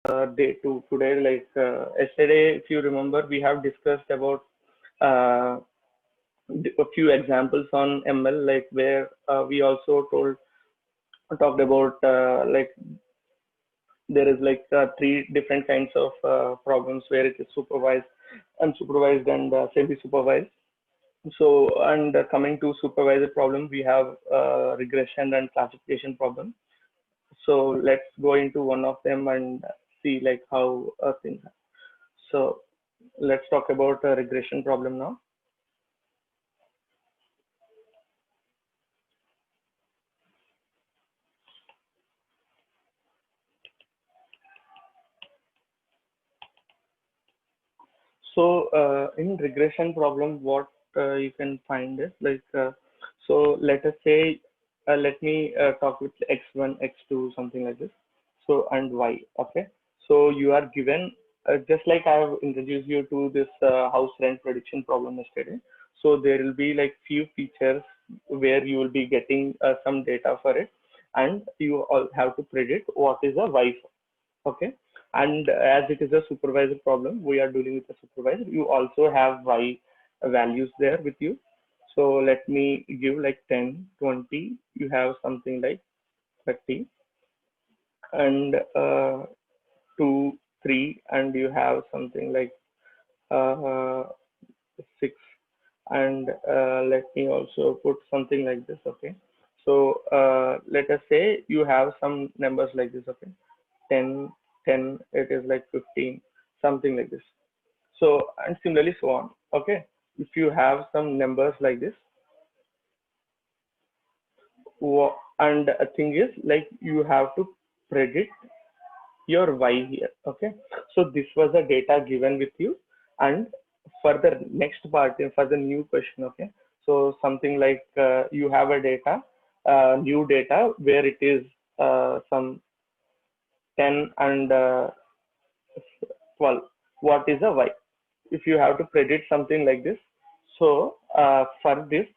day two today. Yesterday, if you remember, we have discussed about uh, a few examples on ML, like where we also talked about there is three different kinds of problems where it is supervised, unsupervised, and semi-supervised. So, and coming to supervised problem, we have regression and classification problem. So let's go into one of them and see like how things are. So let's talk about a regression problem now. So in regression problem, what you can find is so let us say, let me talk with x1, x2, something like this. So and y, okay. So you are given, just like I have introduced you to this house rent prediction problem yesterday. So there will be like few features where you will be getting some data for it, and you all have to predict what is a y, okay. And as it is a supervisor problem, we are dealing with a supervisor. You also have y values there with you. So let me give like 10, 20. You have something like 30, and 2, 3, and you have something like 6. And let me also put something like this, okay. So let us say you have some numbers like this, okay. 10, 10, it is like 15, something like this. So, and similarly so on, okay. If you have some numbers like this, and a thing is like you have to predict your y here, okay. So this was the data given with you, and for the next part, for the new question, okay. So something like you have a data, new data where it is some 10 and 12. What is a y? If you have to predict something like this, so for this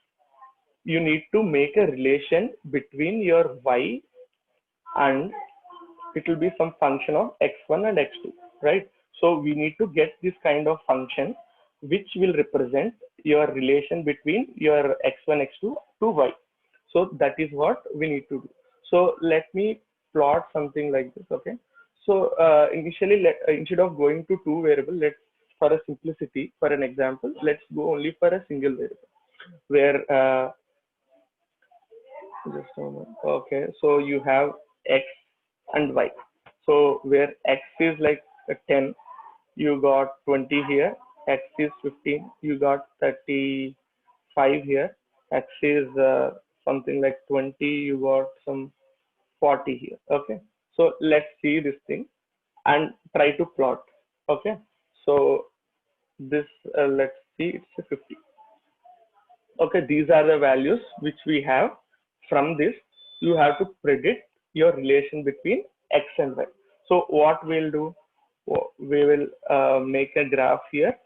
you need to make a relation between your y, and it will be some function of x1 and x2, right? So we need to get this kind of function which will represent your relation between your x1, x2 to y. So that is what we need to do. So let me plot something like this, okay. So initially, instead of going to two variable, let's, for a simplicity, for an example, let's go only for a single variable where just a moment. Okay, so you have x and y. So where x is like a 10, you got 20 here. X is 15, you got 35 here. X is something like 20, you got some 40 here. Okay, so let's see this thing and try to plot. Okay, so this let's see, it's a 50. Okay, these are the values which we have. From this you have to predict your relation between x and y. So what we'll do, we will make a graph here,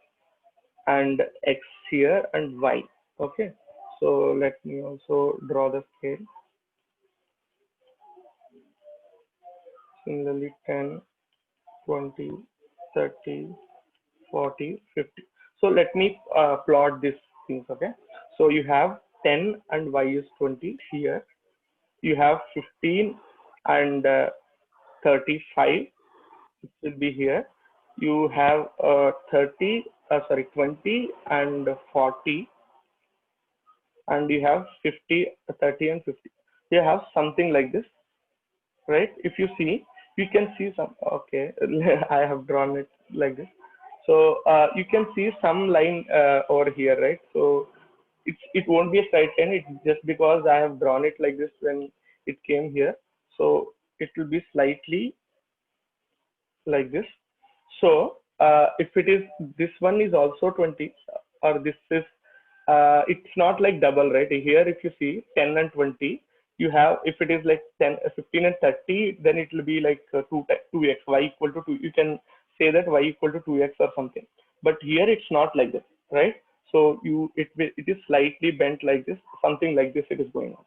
and x here and y, okay. So let me also draw the scale. Similarly 10, 20, 30, 40, 50. So let me plot these things, okay. So you have 10 and y is 20 here. You have 15 and 35, it will be here. You have 20 and 40, and you have 50, 30 and 50. You have something like this, right? If you see, you can see some, okay, I have drawn it like this. So you can see some line over here, right? So it won't be a straight line. It's just because I have drawn it like this when it came here. So it will be slightly like this. So if it is, this one is also 20, or this is, it's not like double, right? Here, if you see 10 and 20, you have, if it is like 10, 15 and 30, then it will be like 2x, y equal to 2. You can say that y equal to 2x or something. But here it's not like that, right? So it is slightly bent like this, something like this it is going on.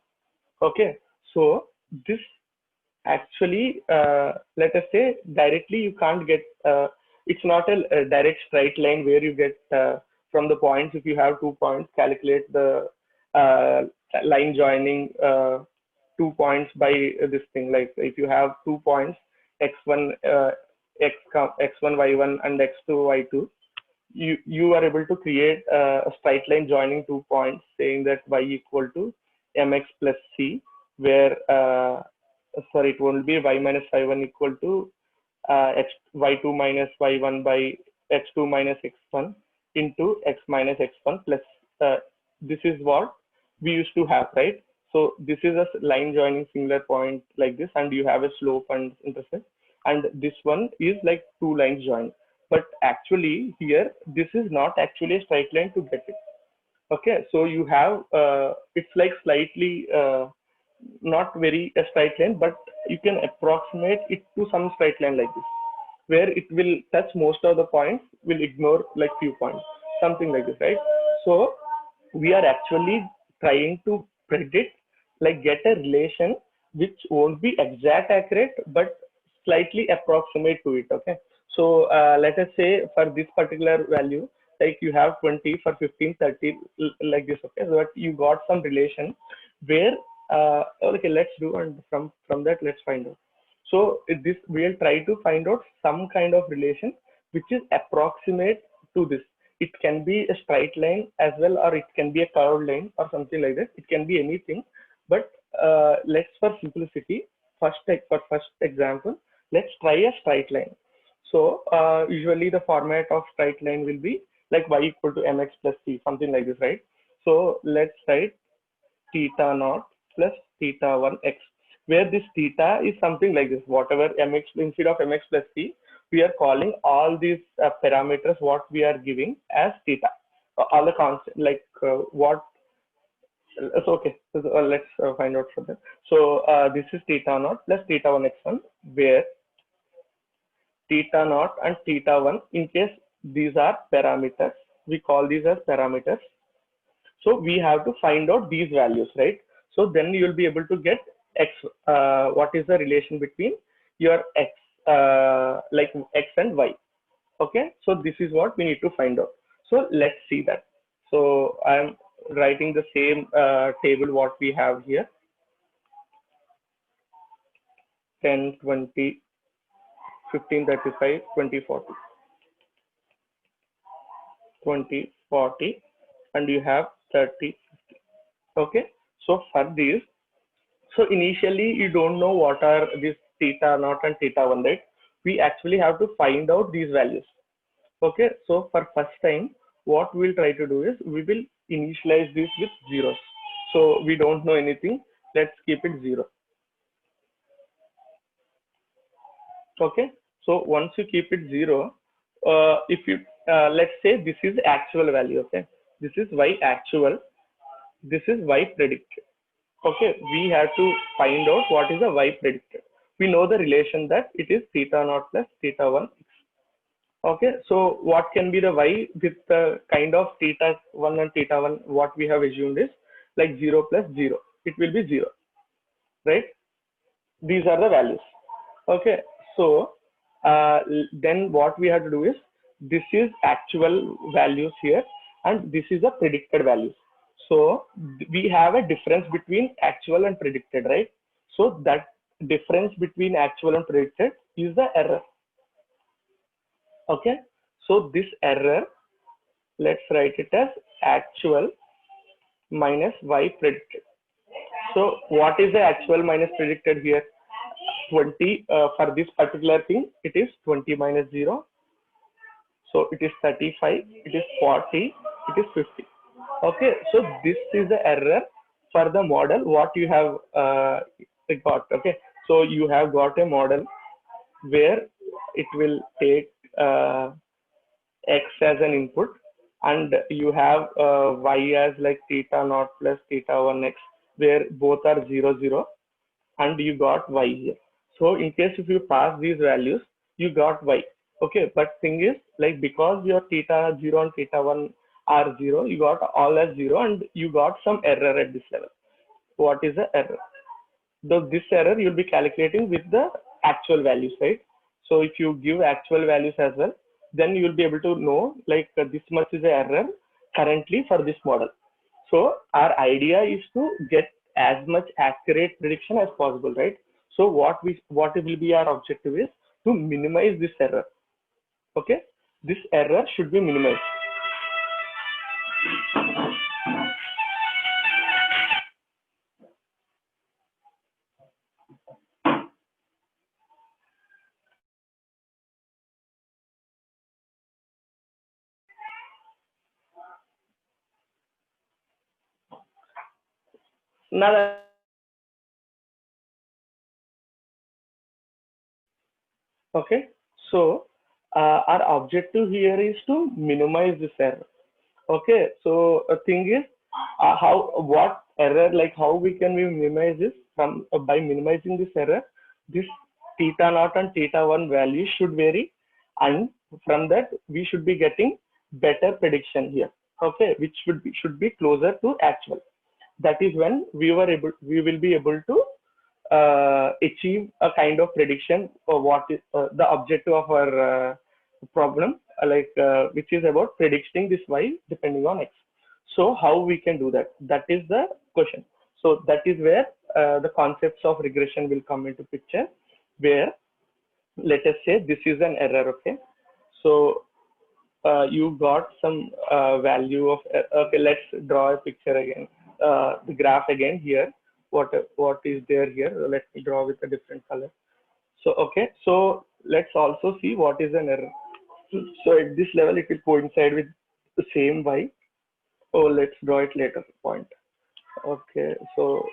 Okay. So this actually, let us say directly you can't get, it's not a direct straight line where you get from the points. If you have 2 points, calculate the uh, line joining 2 points by this thing. Like if you have 2 points, x1, x1, y1, and x2, y2, you are able to create a straight line joining 2 points, saying that y equal to mx plus c, where sorry, it won't be y minus y1 equal to x y2 minus y1 by x2 minus x1 into x minus x1 plus this is what we used to have, right? So this is a line joining singular point like this, and you have a slope and intercept, and this one is like two lines joined. But actually here this is not actually a straight line to get it. Okay, so you have it's like slightly not very a straight line, but you can approximate it to some straight line like this, where it will touch most of the points, will ignore like few points, something like this, right? So we are actually trying to predict, like get a relation which won't be exact accurate, but slightly approximate to it. Okay, so let us say for this particular value, like you have 20 for 15, 30, like this. Okay, so that you got some relation where okay, let's do, and from that let's find out. So this we'll try to find out some kind of relation which is approximate to this. It can be a straight line as well, or it can be a curved line or something like that. It can be anything. But let's, for simplicity, for first example, let's try a straight line. So usually the format of straight line will be like y equal to mx plus c, something like this, right? So let's write theta naught plus theta 1 x, where this theta is something like this. Whatever mx, instead of mx plus c, we are calling all these parameters what we are giving as theta. All the constant, like what, so okay, so let's find out for that. So this is theta naught plus theta 1 x1, where theta naught and theta 1, in case these are parameters, we call these as parameters. So we have to find out these values, right? So then you'll be able to get x, what is the relation between your x, like x and y. Okay, so this is what we need to find out. So let's see that. So I'm writing the same table what we have here: 10, 20, 15, 35, 20, 40, 20, 40, and you have 30, 50. Okay, so for these, so initially you don't know what are these theta naught and theta 1, right? We actually have to find out these values. Okay, so for first time, what we'll try to do is we will initialize this with zeros. So we don't know anything. Let's keep it 0. Okay, so once you keep it 0, if you let's say this is actual value. Okay, this is y actual, this is y predicted. Okay, we have to find out what is the y predicted. We know the relation that it is theta naught plus theta 1. Okay, so what can be the y with the kind of theta 1 and theta 1? What we have assumed is like 0 plus 0. It will be 0, right? These are the values. Okay, so then what we have to do is, this is actual values here, and this is the predicted values. So we have a difference between actual and predicted, right? So that difference between actual and predicted is the error. Okay, so this error, let's write it as actual minus y predicted. So what is the actual minus predicted here? 20, for this particular thing, it is 20 minus 0. So it is 35, it is 40, it is 50. Okay, so this is the error for the model what you have got. Okay, so you have got a model where it will take x as an input, and you have y as like theta naught plus theta 1 x, where both are 0, 0, and you got y here. So in case if you pass these values, you got y. Okay, but thing is, like, because your theta 0 and theta 1 are 0, you got all as 0, and you got some error at this level. What is the error? this error you'll be calculating with the actual values, right? So if you give actual values as well, then you'll be able to know like this much is the error currently for this model. So our idea is to get as much accurate prediction as possible, right? So what will be our objective is to minimize this error. Okay, this error should be minimized. Now, okay, so our objective here is to minimize this error. Okay, so a thing is what error, like how we can we minimize this from by minimizing this error, this theta naught and theta 1 value should vary, and from that we should be getting better prediction here. Okay, which should be closer to actual. That is when we will be able to achieve a kind of prediction or what is the objective of our problem, which is about predicting this y depending on x. So how we can do that? That is the question. So that is where the concepts of regression will come into picture, where let us say this is an error. Okay, so you got some value of okay, let's draw a picture again, the graph again here. What is there here? Let me draw with a different color. So okay, so let's also see what is an error. So at this level it will coincide with the same y. Oh, let's draw it later point. Okay, so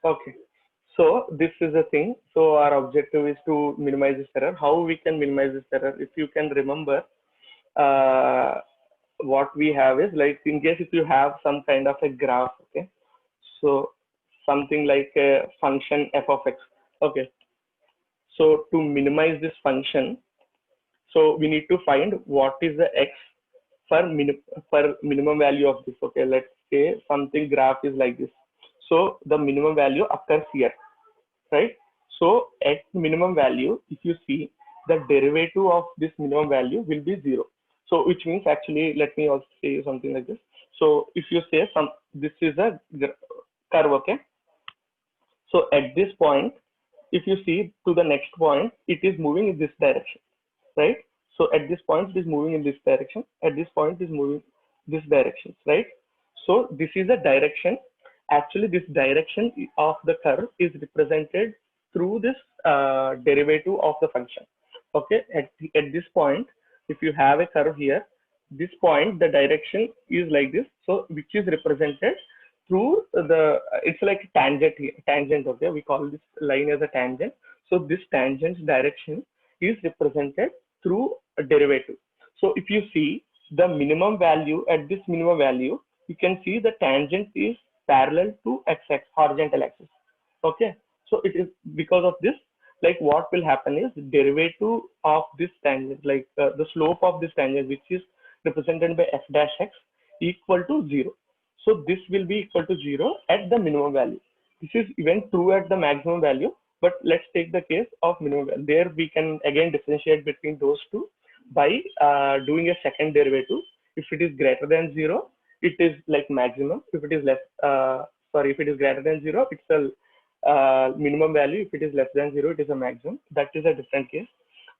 okay, so this is the thing. So our objective is to minimize this error. How we can minimize this error? If you can remember, uh, what we have is like, in case if you have some kind of a graph, okay, so something like a function f of x. Okay, so to minimize this function, so we need to find what is the x for minimum value of this. Okay, let's say something graph is like this. So the minimum value occurs here, right? So at minimum value, if you see, the derivative of this minimum value will be 0. So which means, actually, let me also say something like this. So if you say this is a curve, okay? So at this point, if you see to the next point, it is moving in this direction, right? So at this point, it is moving in this direction. At this point, it is moving this direction, right? So this is the direction. Actually, this direction of the curve is represented through this derivative of the function. Okay, at this point, if you have a curve here, this point, the direction is like this. So which is represented through the, it's like tangent here, tangent. Okay, we call this line as a tangent. So this tangent's direction is represented through a derivative. So if you see the minimum value, at this minimum value, you can see the tangent is parallel to x-axis, horizontal axis. Okay, so it is because of this, like what will happen is derivative of this tangent, like the slope of this tangent, which is represented by f dash x, equal to 0. So this will be equal to 0 at the minimum value. This is even true at the maximum value, but let's take the case of minimum value. There we can again differentiate between those two by doing a second derivative. If it is greater than 0, it is like maximum. If it is less, if it is greater than 0, it's a minimum value. If it is less than 0, it is a maximum. That is a different case.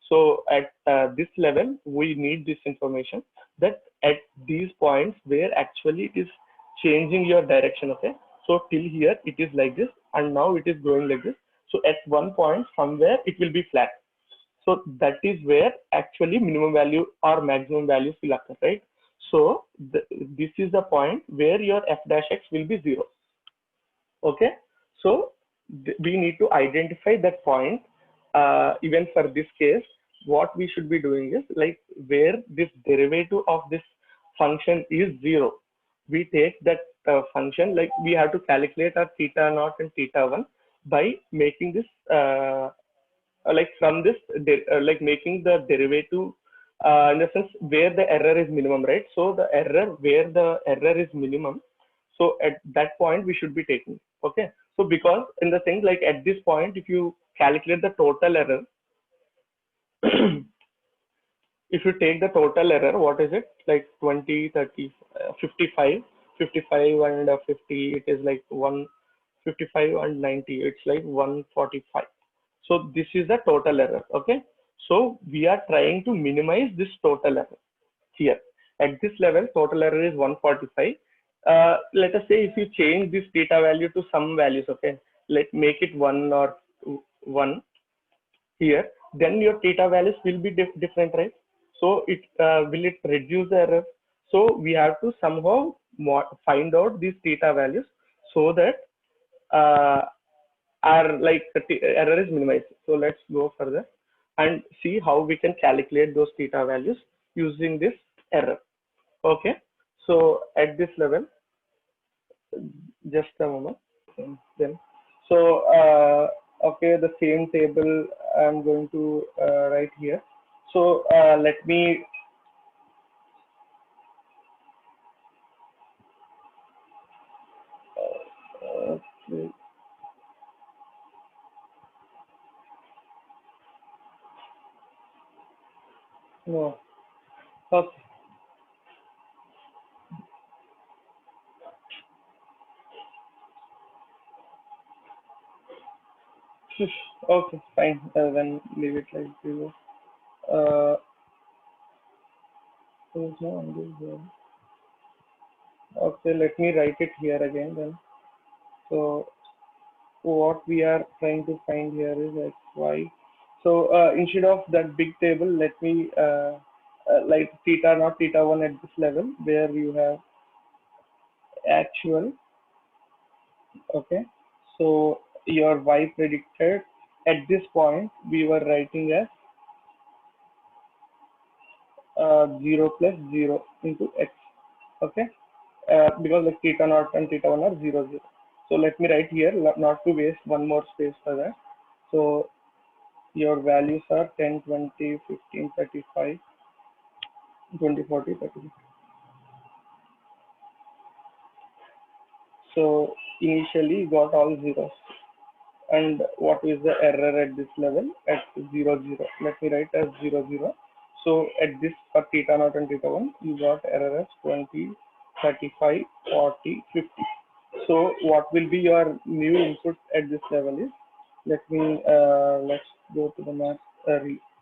So at this level, we need this information, that at these points where actually it is changing your direction. Okay, so till here it is like this, and now it is going like this. So at one point somewhere it will be flat. So that is where actually minimum value or maximum values will occur, right? So this is the point where your f dash x will be 0. Okay, so we need to identify that point. Even for this case, what we should be doing is, like, where this derivative of this function is 0, we take that function, like we have to calculate our theta naught and theta 1 by making this like from this like making the derivative in the sense where the error is minimum, right? So the error where the error is minimum, so at that point we should be taking. Okay, So because in the thing, like at this point, if you calculate the total error, if you take the total error, what is it? Like 20, 30, 55, 55 and 50, it is like 155 and 90, it's like 145. So this is the total error. Okay. So we are trying to minimize this total error here. At this level, total error is 145. Let us say if you change this theta value to some values, okay, let make it 1 or 1 here, then your theta values will be different, right? So it will it reduce the error. So we have to somehow find out these theta values so that our like error is minimized. So let's go further and see how we can calculate those theta values using this error. Okay. So at this level, just a moment. Then, so okay, the same table I'm going to write here. So let me okay. No, okay, okay, fine. Then leave it like zero. There's no undo here. Okay, let me write it here again then. So what we are trying to find here is xy. So instead of that big table, let me like theta not theta one at this level where you have actual. Okay, so your y predicted at this point we were writing as 0 plus 0 into x. Okay, because like theta naught and theta one are 0 0. So let me write here not to waste one more space for that. So your values are 10, 20, 15, 35, 20, 40, 30. So initially you got all zeros. And what is the error at this level? At 0 0. Let me write as 0 0. So at this for theta naught and theta 1, you got error as 20, 35, 40, 50. So what will be your new input at this level is, let me let's go to the math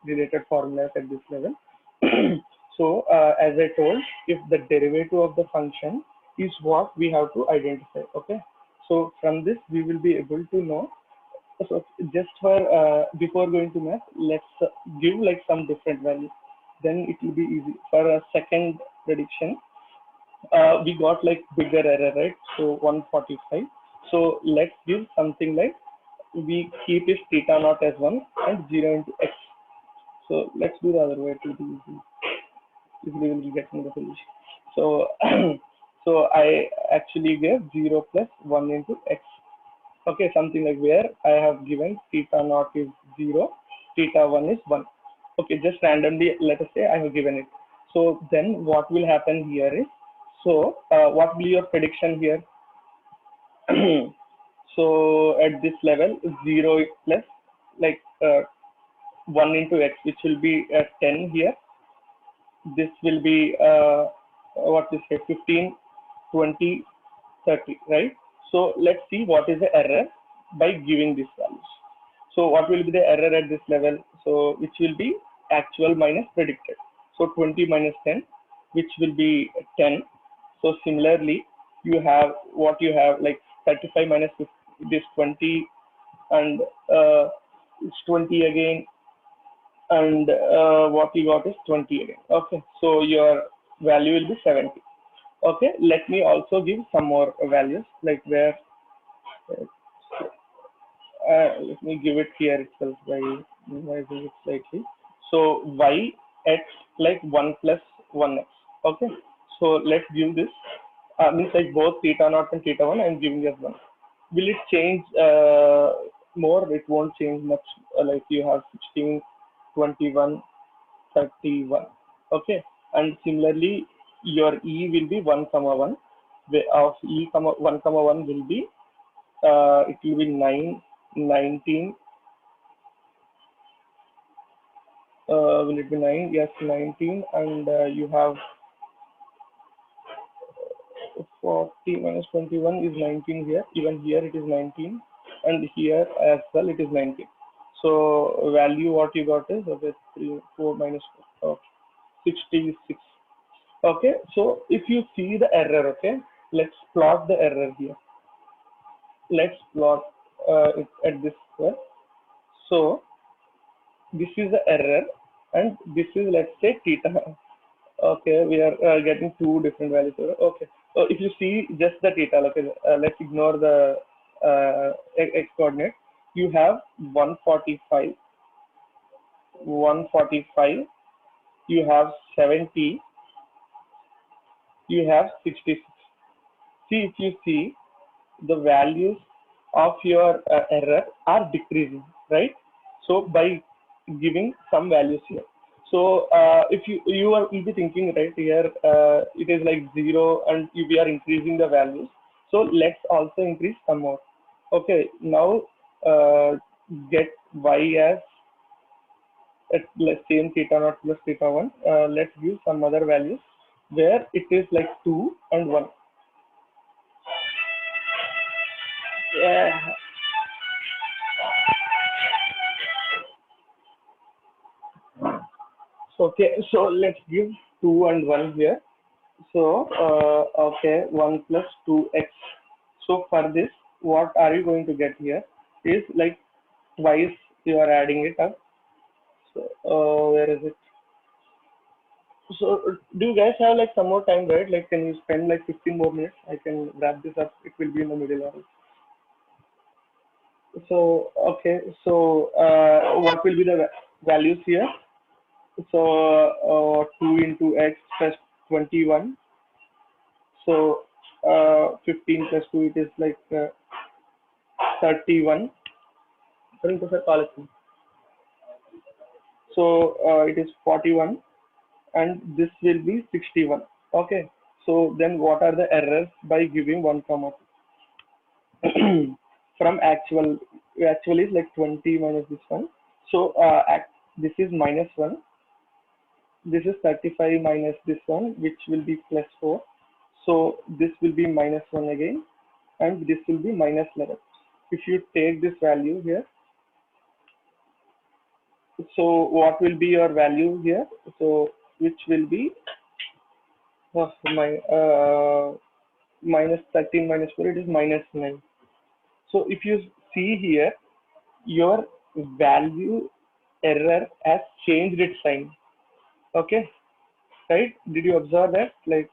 related formulas at this level. So as I told, if the derivative of the function is what we have to identify. Okay. So from this we will be able to know. So just for before going to math, let's give like some different value. Then it will be easy. For a second prediction, we got like bigger error, right? So 145. So let's give something like we keep this theta naught as 1 and 0 into x. So let's do the other way. It will be easy. Easily will be getting the solution. So so I actually gave 0 plus 1 into x. Okay, something like where I have given theta naught is 0, theta 1 is 1. Okay, just randomly, let us say I have given it. So then what will happen here is, so what will be your prediction here? So at this level, 0 plus like 1 into x, which will be 10 here. This will be what is say 15, 20, 30, right? So let's see what is the error by giving these values. So what will be the error at this level? So which will be actual minus predicted. So 20 minus 10, which will be 10. So similarly, you have what you have like 35 minus 50, this 20 and it's 20 again, and what you got is 20 again. Okay, so your value will be 70. Okay, let me also give some more values like where let me give it here itself by revising it slightly. So y at like 1 plus 1x. Okay, so let's give this means like both theta naught and theta 1 I'm giving as 1. Will it change more? It won't change much. Like you have 16, 21, 31. Okay, and similarly your e will be 1 comma 1 of e comma 1 comma 1 will be it will be 9, 19. Will it be 9? Yes, 19. And you have 40 minus 21 is 19 here. Even here it is 19. And here as well it is 19. So value what you got is okay, 3, 4 minus 4, okay, 66. Okay, so if you see the error, okay, let's plot the error here. Let's plot it at this way. So this is the error, and this is, let's say, theta. Okay, we are getting two different values here. Okay, so if you see just the theta, okay, let's ignore the x coordinate. You have 145, 145. You have 70. You have 66. See, if you see, the values of your error are decreasing, right? So by giving some values here. So if you'll be thinking right here, it is like 0 and we are increasing the values. So let's also increase some more. Okay, now get y as at let's same theta naught plus theta 1. Let's give some other values where it is like 2 and 1. Yeah. Okay, so let's give 2 and 1 here. So, okay, 1 plus 2x. So for this, what are you going to get here is like twice you are adding it up. So, where is it? So, do you guys have like some more time, right? Like, can you spend like 15 more minutes? I can wrap this up. It will be in the middle of it. So, okay, so what will be the values here? So, 2 into x plus 21. So 15 plus 2, it is like 31. According to the college. So it is 41, and this will be 61. Okay. So then what are the errors by giving 1 comma 2? From actual is like 20 minus this one. So this is minus 1. This is 35 minus this one, which will be plus 4. So this will be minus 1 again, and this will be minus 11. If you take this value here, so what will be your value here? So which will be my minus 13 minus 4, it is minus 9. So if you see here, your value error has changed its sign. Okay, right? Did you observe that? Like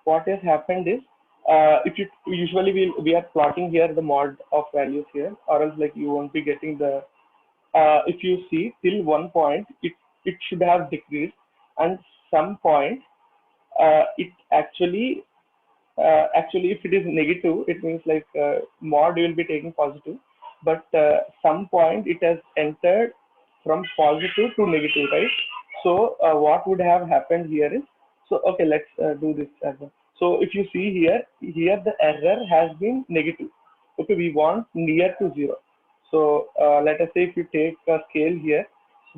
what has happened is, if you usually we are plotting here the mod of values here, or else like you won't be getting the. If you see till one point, it should have decreased, and some point it actually if it is negative, it means like mod will be taking positive, but some point it has entered from positive to negative, right? So what would have happened here is, so okay, let's do this as well. So if you see here, the error has been negative. Okay, we want near to 0. So let us say if you take a scale here,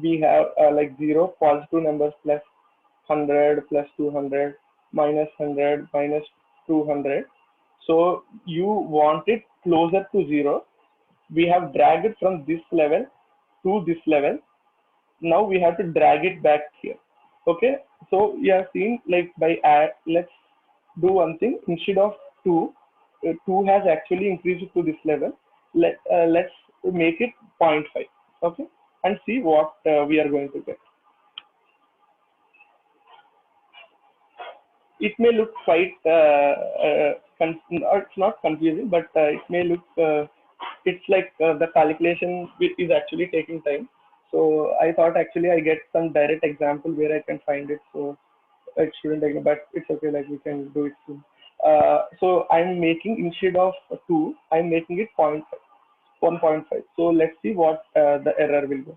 we have like 0 positive numbers plus 100 plus 200 minus 100 minus 200. So you want it closer to 0. We have dragged it from this level to this level. Now we have to drag it back here. Okay, so you have seen like by add, let's do one thing. Instead of 2, 2 has actually increased to this level. Let's make it 0.5. Okay, and see what we are going to get. It may look quite it's not confusing, but it may look it's like the calculation is actually taking time. So I thought actually I get some direct example where I can find it. So it shouldn't take, but it's okay. Like we can do it soon. So I'm making, instead of 2, I'm making it 0.5, 1.5. So let's see what the error will be.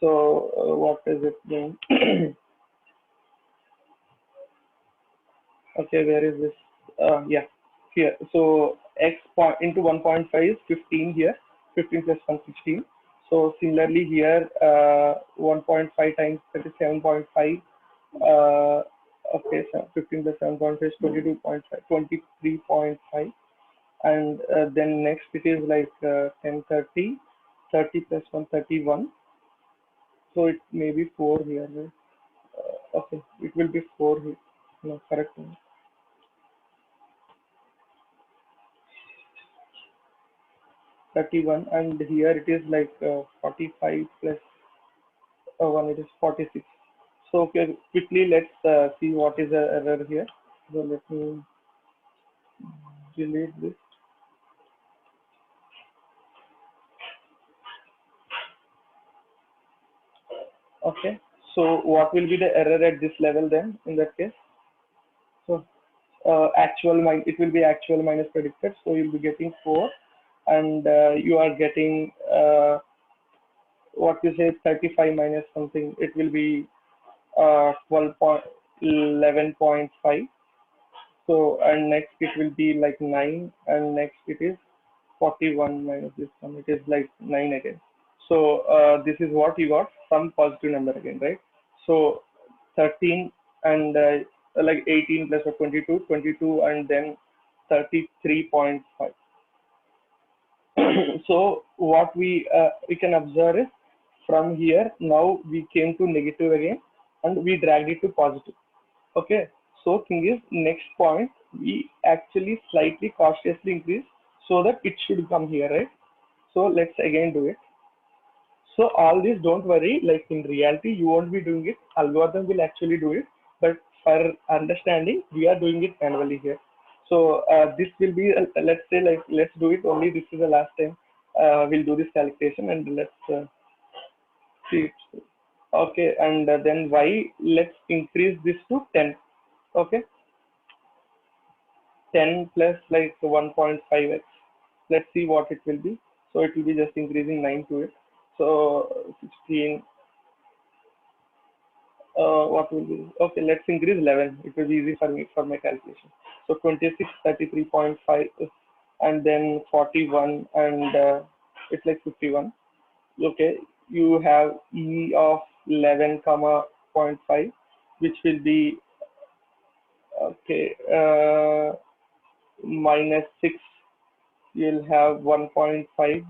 So what is it doing? Okay, where is this? Yeah, here. So x point into 1.5 is 15 here, 15 plus 1 16. So similarly here 1.5 times that is 7.5. Okay, so 15 plus 7.5 is 22.5, 23.5. And then next it is like 10 30, 30 plus 1 31. So it may be 4 here, right? Okay, it will be 4 here. No, correct. 31, and here it is like 45 plus 1, it is 46. So okay, quickly let's see what is the error here. So let me delete this. Okay, so what will be the error at this level then in that case? So it will be actual minus predicted, so you'll be getting 4, and you are getting what you say 35 minus something, it will be 11.5. So and next it will be like 9, and next it is 41 minus this one, it is like 9 again. So this is what you got, some positive number again, right? So 13 and like 18 plus 22, 22 and then 33.5. So what we can observe is from here now we came to negative again and we dragged it to positive. Okay, so thing is next point we actually slightly cautiously increase so that it should come here, right? So let's again do it. So all this, don't worry, like in reality, you won't be doing it. Algorithm will actually do it. But for understanding, we are doing it manually here. So this will be, let's say, like, let's do it only. This is the last time we'll do this calculation, and let's see it. Okay, and then y, let's increase this to 10. Okay, 10 plus like 1.5x. Let's see what it will be. So it will be just increasing 9 to it. So 16. What will be? Okay, let's increase 11. It will be easy for me for my calculation. So 26, 33.5, and then 41, and it's like 51. Okay, you have E of 11, comma 0.5, which will be okay minus 6. You'll have 1.5.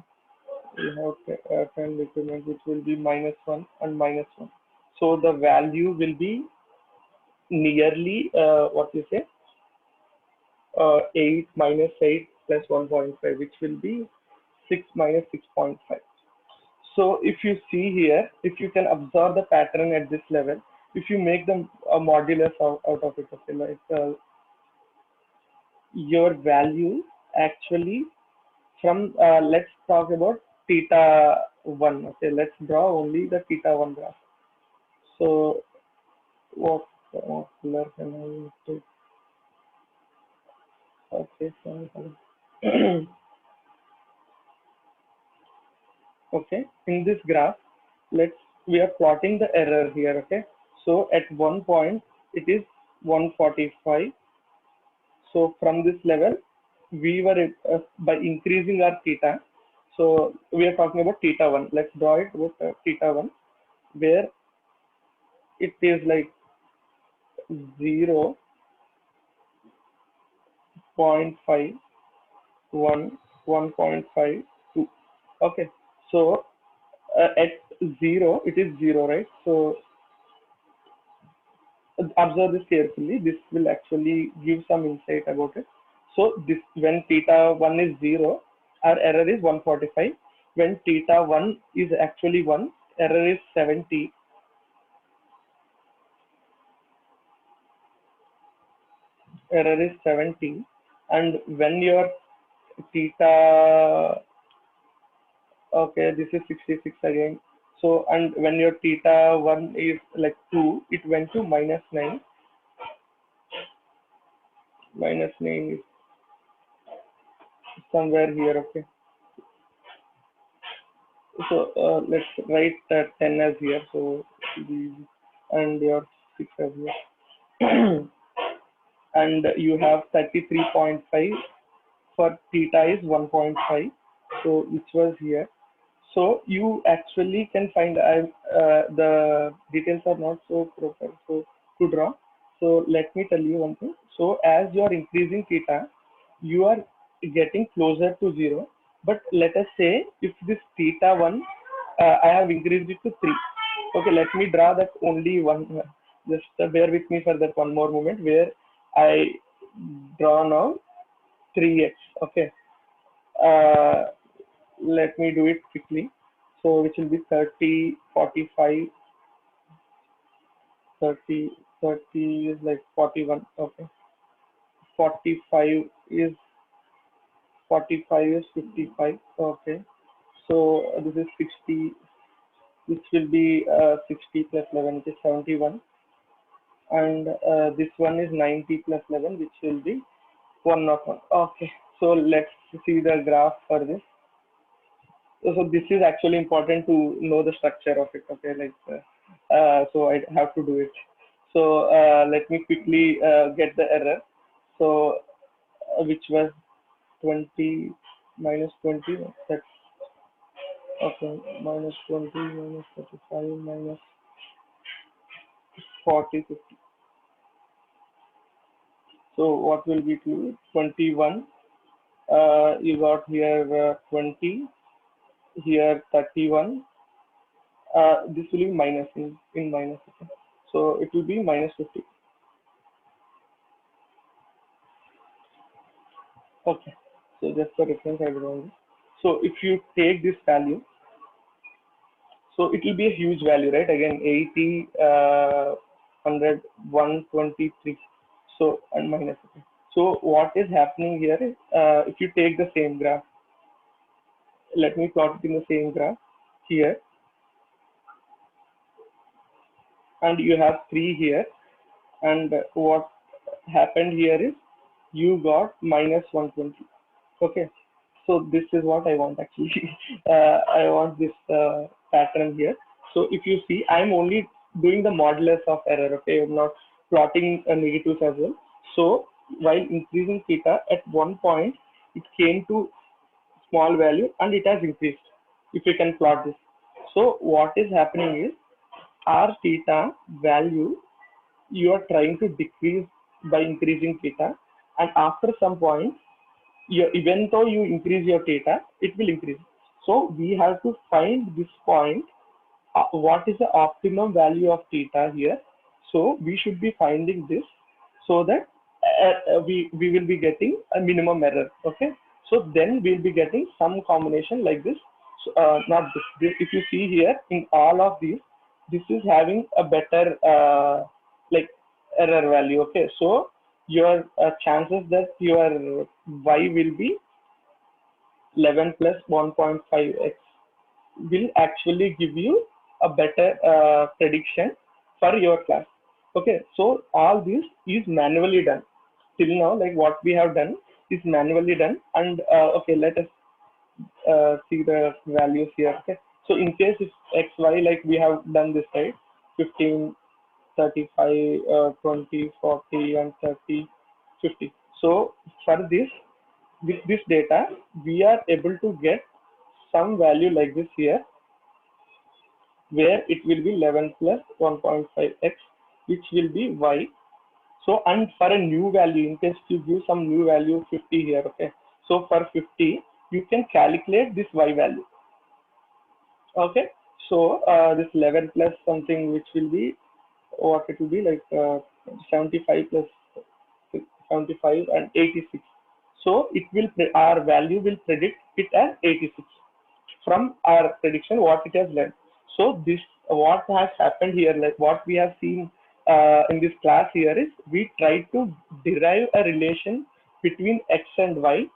You have 10 decrement, which will be minus 1 and minus 1. So the value will be nearly what you say 8 minus 8 plus 1.5, which will be 6 minus 6.5. So if you see here, if you can observe the pattern at this level, if you make them a modulus out of it, okay, like your value actually from let's talk about theta 1. Okay, let's draw only the theta 1 graph. So what color can I take? Okay, so okay, in this graph, we are plotting the error here. Okay, so at one point it is 145. So from this level we were by increasing our theta, so we are talking about theta 1. Let's draw it with theta 1, where it is like 0.5, 1, 1.5, 2. Okay, so at 0 it is 0, right? So observe this carefully. This will actually give some insight about it. So this, when theta 1 is 0, our error is 145. When theta 1 is actually 1, error is 70. Error is 70. And when your theta, okay, this is 66 again. So, and when your theta 1 is like 2, it went to minus 9. Minus 9 is somewhere here, okay. So let's write 10 as here. So and your 6 as here. And you have 33.5 for theta is 1.5, so which was here. So you actually can find the details are not so proper so to draw. So let me tell you one thing. So as you are increasing theta, you are getting closer to zero. But let us say if this theta one, I have increased it to 3. Okay, let me draw that only one. Just bear with me for that one more moment where I draw now 3x. Okay. Uh, Let me do it quickly. So which will be 30, 45, 30, 30 is like 41. Okay. 45 is 45 is 55. Okay. So this is 60, which will be 60 plus 11, which is 71. And this one is 90 plus 11, which will be 101. Okay. So let's see the graph for this. So this is actually important to know the structure of it. Okay, like so I have to do it. So let me quickly get the error. So which was 20 minus 20. That's okay. Minus 20 minus 35 minus 40 50. So what will be to 21? You got here 20. Here 31. This will be minus in minus. Okay. So it will be minus 50. Okay. So just for reference, I will only. So if you take this value, so it will be a huge value, right? Again, 80, 100, 123. So and minus. Okay. So what is happening here is, if you take the same graph, let me plot it in the same graph here, and you have 3 here, and what happened here is you got minus 120. Okay, so this is what I want actually. I want this pattern here. So if you see, I'm only doing the modulus of error. Okay, I'm not plotting negatives as well. So while increasing theta, at one point it came to small value and it has increased. If you can plot this, so what is happening is r theta value you are trying to decrease by increasing theta, and after some point even though you increase your theta, it will increase. So we have to find this point. What is the optimum value of theta here? So we should be finding this so that we will be getting a minimum error. Okay. So then we'll be getting some combination like this. So, not this. If you see here in all of these, this is having a better like error value. Okay. So your chances that your y will be 11 plus 1.5x will actually give you a better prediction for your class. Okay, so all this is manually done. Till now, like what we have done is manually done. And okay, let us see the values here. Okay, so in case if x, y, like we have done this side, 15, 35, 20, 40, and 30, 50. So for this, with this data, we are able to get some value like this here, where it will be 11 plus 1.5x, which will be y. So, and for a new value, in case you give some new value 50 here, okay. So for 50, you can calculate this y value. Okay. So this 11 plus something, which will be what it will be like 75 plus 75 and 86. So it will our value will predict it as 86 from our prediction what it has learned. So this what has happened here, like what we have seen in this class here is we try to derive a relation between x and y